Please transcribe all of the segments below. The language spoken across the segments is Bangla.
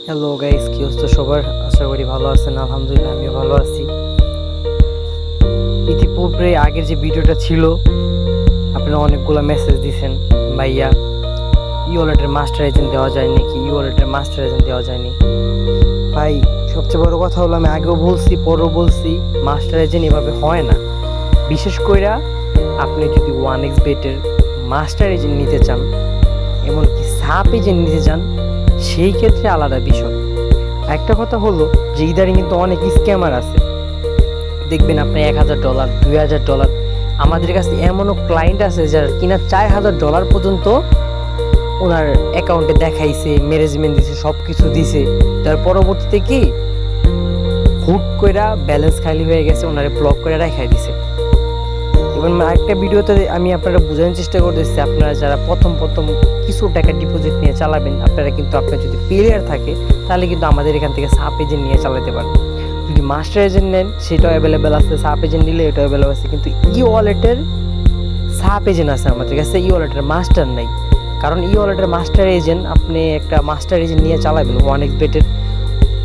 হ্যালো গাইস, কি অবস্থা সবার? আশা করি ভালো আছেন। আলহামদুলিল্লাহ আমিও ভালো আছি। ইতিপূর্বে আগের যে ভিডিওটা ছিল, আপনারা অনেকগুলো মেসেজ দিছেন, ভাইয়া ই ওয়ালেটের মাস্টার এজেন্ট দেওয়া যায় নাকি, ই ওয়ালেটের মাস্টার এজেন্ট দেওয়া যায়নি। ভাই, সবচেয়ে বড় কথা হলো, আমি আগেও বলছি পরও বলছি, মাস্টার এজেন্ট এভাবে হয় না। বিশেষ কইরা আপনি যদি ওয়ান এক্স বেটের মাস্টার এজেন্ট নিতে চান, এমনকি সাপ এজেন্ট নিতে চান, সেই ক্ষেত্রে আলাদা বিষয়। একটা কথা হলো যে ইদারিং কিন্তু অনেক স্ক্যামার আছে। দেখবেন আপনি $1,000, $2,000, আমাদের কাছে এমনও ক্লায়েন্ট আছে যার কিনা $4,000 পর্যন্ত ওনার অ্যাকাউন্টে দেখাইছে, ম্যানেজমেন্ট দিছে, সব কিছু দিছে। তার পরবর্তীতে কি হুট কইরা ব্যালেন্স খালি হয়ে গেছে, ওনারে ব্লক করে রাখাই দিছে। এবং আরেকটা ভিডিওতে আমি আপনারা বোঝানোর চেষ্টা করতেছি, আপনারা যারা প্রথম প্রথম কিছু টাকা ডিপোজিট নিয়ে চালাবেন, আপনারা কিন্তু আপনার যদি প্লেয়ার থাকে তাহলে কিন্তু আমাদের এখান থেকে সাপ এজেন্ট নিয়ে চালাতে পারেন। যদি মাস্টার এজেন্ট নেন সেটাও অ্যাভেলেবেল আছে, সাপ এজেন্ট নিলে এটাও অ্যাভেলেবেল আছে, কিন্তু ই ওয়ালেটের সাপ এজেন্ট আছে আমাদের কাছে, ই ওয়ালেটের মাস্টার নাই। কারণ ই ওয়ালেটের মাস্টার এজেন্ট, আপনি একটা মাস্টার এজেন্ট নিয়ে চালাবেন ওয়ান এক্স বেটের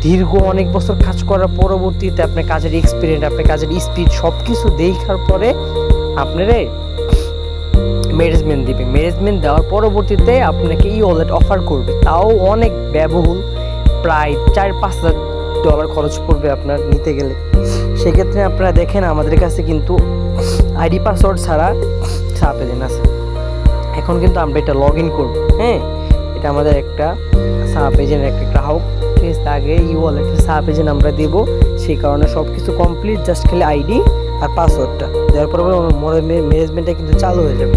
দীর্ঘ অনেক বছর কাজ করার পরবর্তীতে আপনার কাজের এক্সপিরিয়েন্স, আপনার কাজের স্পিড সব কিছু দেখার পরে আপনারে ম্যানেজমেন্ট দিবে। ম্যানেজমেন্ট দেওয়ার পরবর্তীতে আপনাকে ই ওয়ালেট অফার করবে, তাও অনেক ব্যয়বহুল, প্রায় $4-5,000 খরচ পড়বে আপনার নিতে গেলে। সেক্ষেত্রে আপনারা দেখেন আমাদের কাছে কিন্তু আইডি পাসওয়ার্ড ছাড়া সাপ এজেন্ট আছে। এখন কিন্তু আমরা এটা লগ ইন করবো। হ্যাঁ, এটা আমাদের একটা সাপ এজেন্টের একটা গ্রাহক, ঠিক আছে? আগে ই ওয়ালেটের সাপ এজেন্ট আমরা দেবো, সেই কারণে সব কিছু কমপ্লিট, জাস্ট খালি আইডি আর পাসওয়ার্ডটা দেওয়ার পর ম্যানেজমেন্টটা কিন্তু চালু হয়ে যাবে।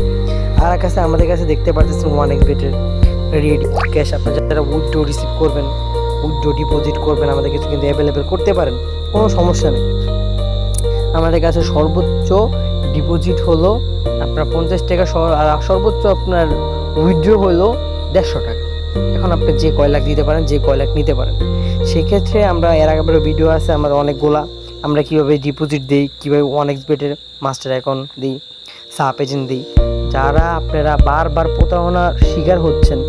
আর কাছে আমাদের কাছে দেখতে পাচ্ছেন ওয়ান এক্স বেটের রেডি ক্যাশ, আপনার যারা উইথড্র রিসিভ করবেন, উইথড্র ডিপোজিট করবেন, আমাদের কাছে কিন্তু অ্যাভেলেবেল করতে পারেন, কোনো সমস্যা নেই। আমাদের কাছে সর্বোচ্চ ডিপোজিট হলো আপনার $50, আর সর্বোচ্চ আপনার উইথড্র হলো $150। এখন আপনি যে কয় লাখ দিতে পারেন, যে কয় লাখ নিতে পারেন। সেক্ষেত্রে আমরা এর আগে ভিডিও আছে আমাদের অনেকগুলা, আমরা কীভাবে ডিপোজিট দিই, কীভাবে ওয়ান এক্স বেটের মাস্টার অ্যাকাউন্ট দিই, সাপ এজেন্ট দিই। যারা আপনারা বারবার প্রতারণার শিকার হচ্ছেন,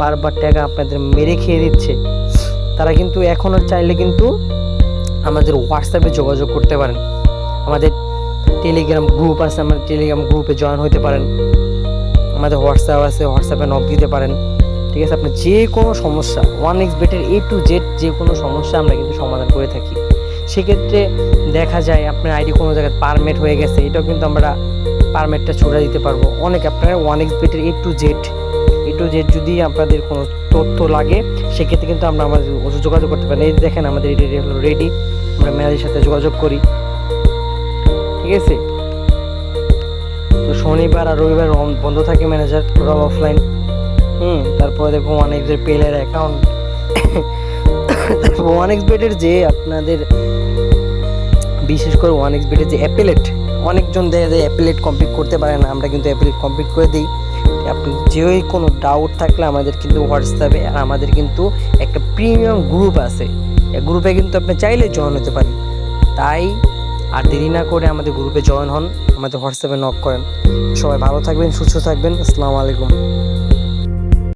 বারবার টাকা আপনাদের মেরে খেয়ে দিচ্ছে, তারা কিন্তু এখন আর চাইলে কিন্তু আমাদের হোয়াটসঅ্যাপে যোগাযোগ করতে পারেন। আমাদের টেলিগ্রাম গ্রুপ আছে, আমাদের টেলিগ্রাম গ্রুপে জয়েন হতে পারেন। আমাদের হোয়াটসঅ্যাপ আছে, হোয়াটসঅ্যাপে নক দিতে পারেন। ঠিক আছে? আপনার যে কোনো সমস্যা, ওয়ান এক্স বেটের A to Z যে কোনো সমস্যা আমরা কিন্তু সমাধান করে থাকি। সেক্ষেত্রে দেখা যায় আপনার আইডি কোনো জায়গায় পারমিট হয়ে গেছে, এটাও কিন্তু আমরা পারমিটটা ছুড়ে দিতে পারবো। অনেক আপনারা ওয়ান এক্স বেটের A to Z যদি আপনাদের কোনো তথ্য লাগে, সেক্ষেত্রে কিন্তু আমরা আমাদের যোগাযোগ করতে পারি। এই দেখেন আমাদের এটা হলো রেডি, আমরা ম্যানেজারের সাথে যোগাযোগ করি। ঠিক আছে? তো শনিবার আর রবিবার বন্ধ থাকে, ম্যানেজার পুরো অফলাইন। তারপরে দেখবো ওয়ান এক্সের পেলের অ্যাকাউন্ট, তারপর ওয়ান এক্স বেটের যে আপনাদের বিশেষ করে ওয়ান এক্স বেটের যে অ্যাপেলেট, অনেকজন দেখা যায় অ্যাপেলেট কমপ্লিট করতে পারে না, আমরা কিন্তু অ্যাপেলেট কমপ্লিট করে দিই। আপনি যে কোনো ডাউট থাকলে আমাদের কিন্তু হোয়াটসঅ্যাপে, আর আমাদের কিন্তু একটা প্রিমিয়াম গ্রুপ আছে, এই গ্রুপে কিন্তু আপনি চাইলে জয়েন হতে পারেন। তাই আর দেরি না করে আমাদের গ্রুপে জয়েন হন, আমাদের হোয়াটসঅ্যাপে নক করেন। সবাই ভালো থাকবেন, সুস্থ থাকবেন। আসসালামু আলাইকুম।